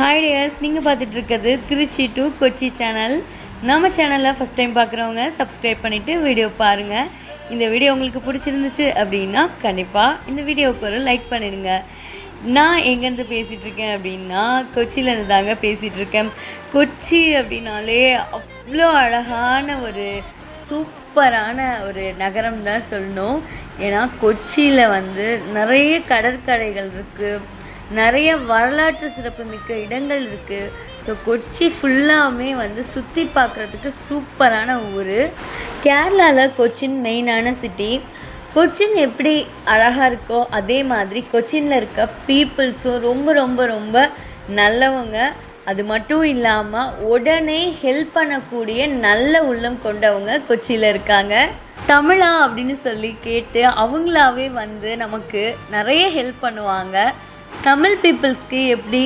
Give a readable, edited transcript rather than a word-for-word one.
Hi tears, நீங்கள் பார்த்துட்டு இருக்கிறது திருச்சி டு கொச்சி சேனல். நம்ம சேனலில் ஃபஸ்ட் டைம் பார்க்குறவங்க சப்ஸ்கிரைப் பண்ணிவிட்டு வீடியோ பாருங்கள். இந்த வீடியோ உங்களுக்கு பிடிச்சிருந்துச்சு அப்படின்னா கண்டிப்பாக இந்த வீடியோவுக்கு ஒரு லைக் பண்ணிடுங்க. நான் எங்கேருந்து பேசிகிட்ருக்கேன் அப்படின்னா கொச்சியிலேருந்து தாங்க பேசிகிட்ருக்கேன். கொச்சி அப்படின்னாலே அவ்வளோ அழகான ஒரு சூப்பரான ஒரு நகரம் தான் சொல்லணும். ஏன்னா கொச்சியில் நிறைய கடற்கரைகள் இருக்குது, நிறைய வரலாற்று சிறப்புமிக்க இடங்கள் இருக்குது. ஸோ கொச்சி ஃபுல்லாமே சுற்றி பார்க்குறதுக்கு சூப்பரான ஊர். கேரளாவில் கொச்சின் மெயினான சிட்டி. கொச்சின் எப்படி அழகாக இருக்கோ அதே மாதிரி கொச்சினில் இருக்க பீப்புள்ஸும் ரொம்ப ரொம்ப ரொம்ப நல்லவங்க. அது மட்டும் இல்லாமல் உடனே ஹெல்ப் பண்ணக்கூடிய நல்ல உள்ளம் கொண்டவங்க கொச்சியில் இருக்காங்க. தமிழா அப்படின்னு சொல்லி கேட்டு அவங்களாவே நமக்கு நிறைய ஹெல்ப் பண்ணுவாங்க. தமிழ் பீப்புள்ஸ்க்கு எப்படி